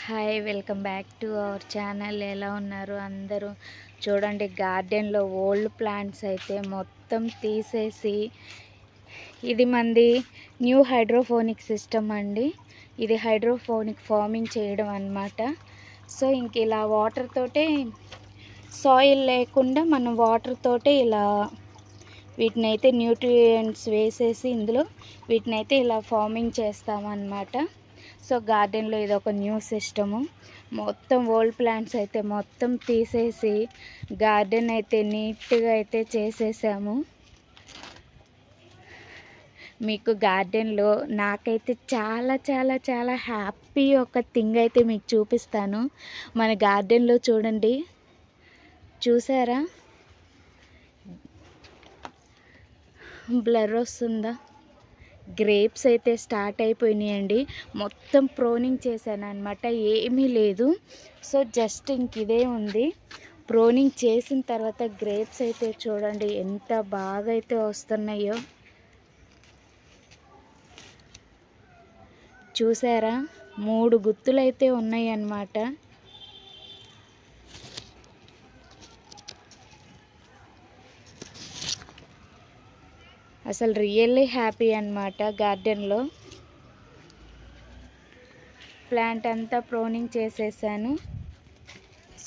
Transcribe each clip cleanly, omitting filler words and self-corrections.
Hi, welcome back to our channel. ఎలా ఉన్నారు అందరూ? చూడండి, గార్డెన్లో ఓల్డ్ ప్లాంట్స్ అయితే మొత్తం తీసేసి, ఇది మంది న్యూ హైడ్రోఫోనిక్ సిస్టమ్ అండి. ఇది హైడ్రోఫోనిక్ ఫార్మింగ్ చేయడం అన్నమాట. సో ఇంక ఇలా వాటర్ తోటే, సాయిల్ లేకుండా మనం వాటర్ తోటే ఇలా వీటిని అయితే న్యూట్రియంట్స్ వేసేసి ఇందులో వీటిని అయితే ఇలా ఫార్మింగ్ చేస్తామన్నమాట. సో గార్డెన్లో ఇది ఒక న్యూ సిస్టము. మొత్తం ఓల్డ్ ప్లాంట్స్ అయితే మొత్తం తీసేసి గార్డెన్ అయితే నీట్గా అయితే చేసేసాము. మీకు గార్డెన్లో నాకైతే చాలా చాలా చాలా హ్యాపీ ఒక థింగ్ అయితే మీకు చూపిస్తాను. మన గార్డెన్లో చూడండి, చూసారా? బ్లర్ వస్తుందా? గ్రేప్స్ అయితే స్టార్ట్ అయిపోయినాయండి. మొత్తం ప్రోనింగ్ చేశాను అనమాట, ఏమీ లేదు. సో జస్ట్ ఇంక ఇదే ఉంది. ప్రోనింగ్ చేసిన తర్వాత గ్రేప్స్ అయితే చూడండి ఎంత బాగా అయితే వస్తున్నాయో. చూసారా? 3 గుత్తులు అయితే ఉన్నాయి అన్నమాట. అసలు రియల్లీ హ్యాపీ అన్నమాట. గార్డెన్లో ప్లాంట్ అంతా ప్రోనింగ్ చేసేసాను.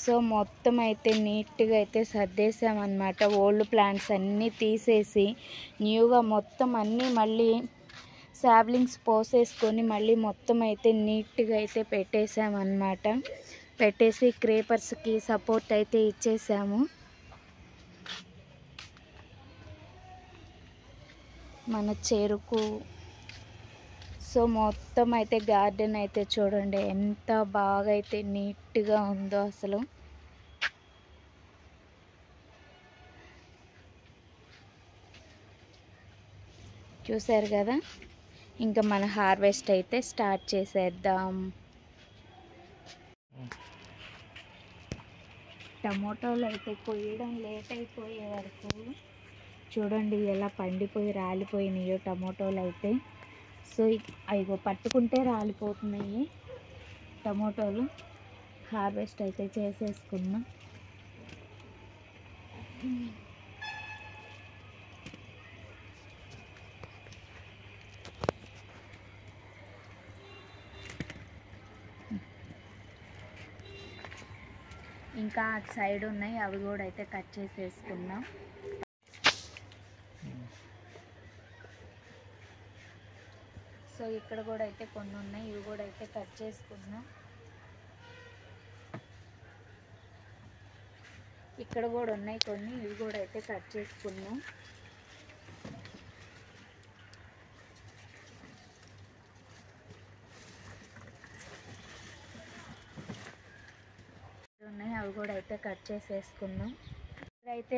సో మొత్తం అయితే నీట్గా అయితే సర్దేశామన్నమాట. ఓల్డ్ ప్లాంట్స్ అన్నీ తీసేసి న్యూగా మొత్తం అన్నీ మళ్ళీ సాప్లింగ్స్ పోసేసుకొని మళ్ళీ మొత్తం అయితే నీట్గా అయితే పెట్టేసామన్నమాట. పెట్టేసి క్రేపర్స్కి సపోర్ట్ అయితే ఇచ్చేసాము. మన చెరుకు. సో మొత్తం అయితే గార్డెన్ అయితే చూడండి ఎంత బాగా అయితే నీట్గా ఉందో అసలు. చూసారు కదా? ఇంకా మన హార్వెస్ట్ అయితే స్టార్ట్ చేసేద్దాం. టమోటాలు అయితే కొయ్యడం లేట్ అయిపోయే వరకు చూడండి ఎలా పండిపోయి రాలిపోయినాయో టమోటాలు అయితే. సో అవి పట్టుకుంటే రాలిపోతున్నాయి టమోటాలు. హార్వెస్ట్ అయితే చేసేసుకున్నాం. ఇంకా అటు సైడ్ ఉన్నాయి, అవి కూడా అయితే కట్ చేసేసుకున్నాం. సో ఇక్కడ కూడా అయితే కొన్ని ఉన్నాయి, ఇవి కూడా అయితే కట్ చేసుకున్నాం. ఇక్కడ కూడా ఉన్నాయి కొన్ని, ఇవి కూడా అయితే కట్ చేసుకున్నాం. ఉన్నాయి, అవి కూడా అయితే కట్ చేసేసుకున్నాం. అయితే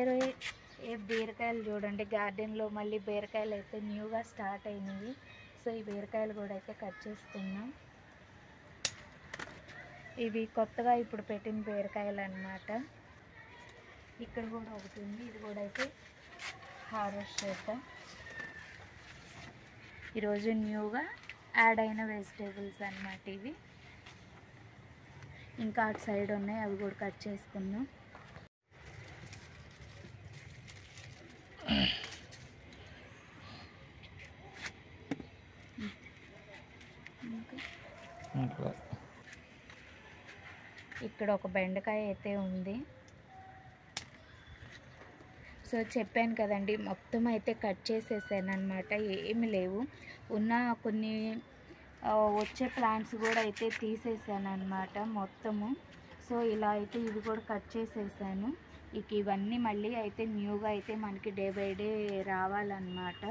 బీరకాయలు చూడండి, గార్డెన్లో మళ్ళీ బీరకాయలు అయితే న్యూగా స్టార్ట్ అయినాయి. సో ఈ బీరకాయలు కూడా అయితే కట్ చేసుకున్నాం. ఇవి కొత్తగా ఇప్పుడు పెట్టిన బీరకాయలు అన్నమాట. ఇక్కడ కూడా ఒకటి ఉంది, ఇది కూడా అయితే హార్వెస్ట్ చేద్దాం. ఈరోజు న్యూగా యాడ్ అయిన వెజిటేబుల్స్ అన్నమాట ఇవి. ఇంకా అటు సైడ్ ఉన్నాయి, అవి కూడా కట్ చేసుకున్నాం. ఇక్కడ ఒక బెండకాయ అయితే ఉంది. సో చెప్పాను కదండి, మొత్తం అయితే కట్ చేసేసాను అనమాట, ఏమి లేవు. ఉన్న కొన్ని వచ్చే ప్లాంట్స్ కూడా అయితే తీసేసాను అనమాట మొత్తము. సో ఇలా అయితే ఇవి కూడా కట్ చేసేసాను. ఇక ఇవన్నీ మళ్ళీ అయితే న్యూగా అయితే మనకి డే బై డే రావాలన్నమాట.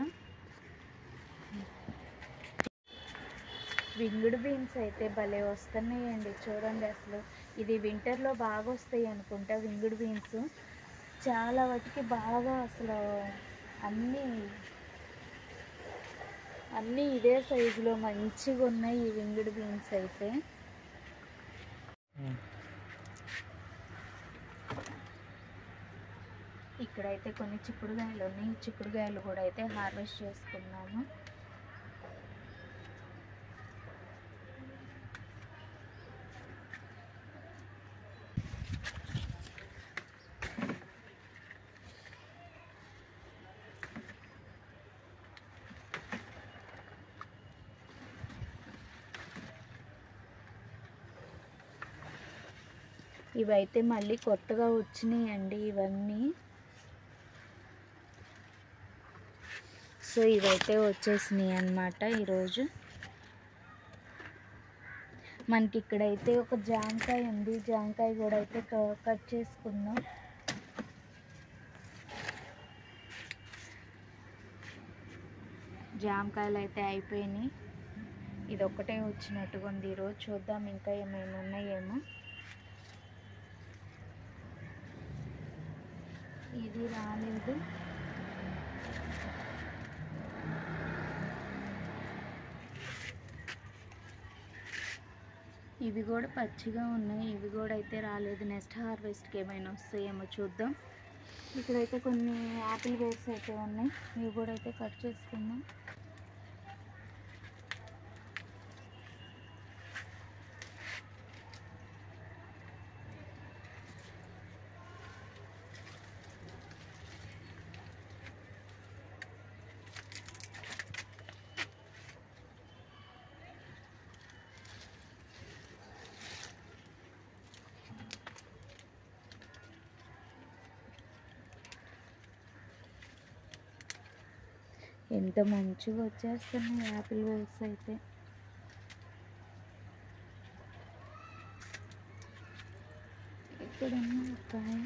వింగ్డ్ బీన్స్ అయితే భలే వస్తున్నాయండి చూడండి. అసలు ఇది వింటర్లో బాగా వస్తాయి అనుకుంటా వింగ్డ్ బీన్స్. చాలా వాటికి బాగా అసలు అన్నీ ఇదే సైజులో మంచిగా ఉన్నాయి ఈ వింగ్డ్ బీన్స్ అయితే. ఇక్కడైతే కొన్ని చిక్కుడుగాయలు ఉన్నాయి, చిక్కుడుగాయలు కూడా అయితే హార్వెస్ట్ చేసుకున్నాము. ఇవైతే మళ్ళీ కొత్తగా వచ్చినాయండి ఇవన్నీ. సో ఇవైతే వచ్చేసినాయి అన్నమాట ఈరోజు. మనకి ఇక్కడైతే ఒక జామకాయ ఉంది, జామకాయ కూడా అయితే కట్ చేసుకుందాం. జామకాయలు అయితే అయిపోయినాయి, ఇది ఒక్కటే వచ్చినట్టుగా ఉంది ఈరోజు. చూద్దాం ఇంకా ఏమైనా ఉన్నాయేమో. ఇది రాలేదు. ఇవి కూడా పచ్చిగా ఉన్నాయి, ఇవి కూడా అయితే రాలేదు. నెక్స్ట్ హార్వెస్ట్కి ఏమైనా వస్తాయేమో చూద్దాం. ఇక్కడైతే కొన్ని యాపిల్ వేవ్స్ అయితే ఉన్నాయి, ఇవి కూడా అయితే కట్ చేసుకుందాం. ఎంత మంచిగా వచ్చేస్తున్నాయి యాపిల్ వేవ్స్ అయితే. ఇక్కడ కాయ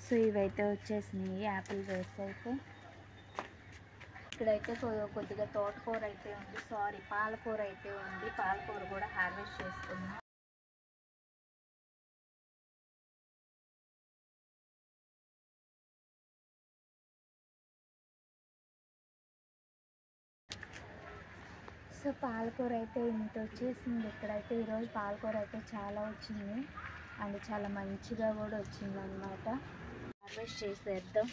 సో ఇవైతే వచ్చేసినాయి యాపిల్ వేవ్స్ అయితే. ఇక్కడైతే కొద్దిగా తోటకూర అయితే ఉంది, పాలకూర అయితే ఉంది. పాలకూర కూడా హార్వెస్ట్ చేసుకున్నాం. సో పాలకూర అయితే ఇంత వచ్చేసింది ఇక్కడైతే. ఈరోజు పాలకూర అయితే చాలా వచ్చింది అండ్ చాలా మంచిగా కూడా వచ్చింది అన్నమాట. హార్వెస్ట్ చేసేద్దాం.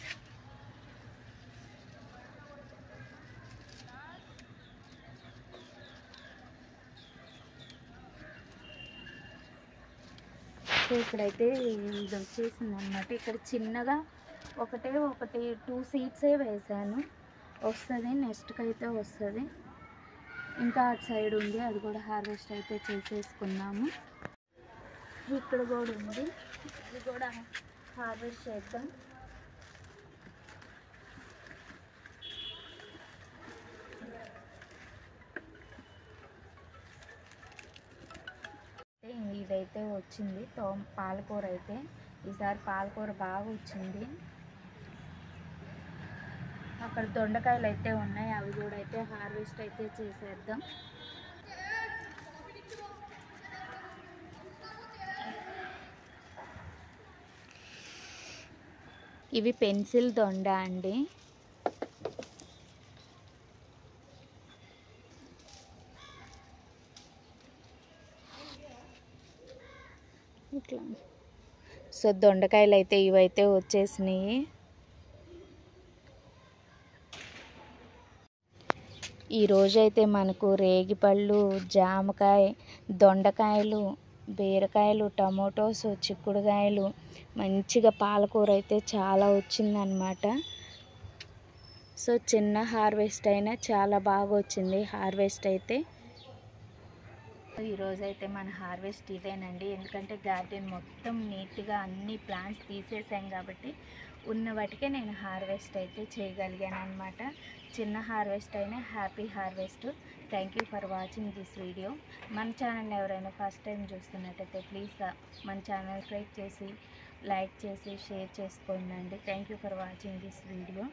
సో ఇక్కడైతే ఇది వచ్చేసింది అన్నమాట. ఇక్కడ చిన్నగా ఒకటి 2 సీడ్సే వేసాను, వస్తుంది. నెక్స్ట్కి అయితే వస్తుంది. ఇంకా అటు సైడ్ ఉంది, అది కూడా హార్వెస్ట్ అయితే చేసేసుకున్నాము. ఇక్కడ కూడా ఉంది, ఇది కూడా హార్వెస్ట్ చేద్దాం. ఇదైతే వచ్చింది పాలకూర అయితే. ఈసారి పాలకూర బాగా వచ్చింది. అక్కడ దొండకాయలు అయితే ఉన్నాయి, అవి కూడా అయితే హార్వెస్ట్ అయితే చేసేద్దాం. ఇవి పెన్సిల్ దొండ అండి. ఇట్లా సో దొండకాయలు అయితే ఇవైతే వచ్చేసినాయి. ఈరోజైతే మనకు రేగిపళ్ళు, జామకాయ, దొండకాయలు, బీరకాయలు, టమోటోస్, చిక్కుడుకాయలు, మంచిగా పాలకూర అయితే చాలా వచ్చిందనమాట. సో చిన్న హార్వెస్ట్ అయినా చాలా బాగా వచ్చింది హార్వెస్ట్ అయితే. ఈరోజైతే మన హార్వెస్ట్ ఇదేనండి. ఎందుకంటే గార్డెన్ మొత్తం నీట్గా అన్ని ప్లాంట్స్ తీసేసాం కాబట్టి ఉన్న వాటికే నేను హార్వెస్ట్ అయితే చేయగలిగాను అనమాట. చిన్న హార్వెస్ట్ అయినా happy harvest. Thank you for watching this video. మన ఛానల్ ఎవరైనా ఫస్ట్ టైం చూస్తున్నట్టయితే ప్లీజ్ మన ఛానల్ సబ్స్క్రైబ్ చేసి, లైక్ చేసి, షేర్ చేసుకోండి. Thank you for watching this video.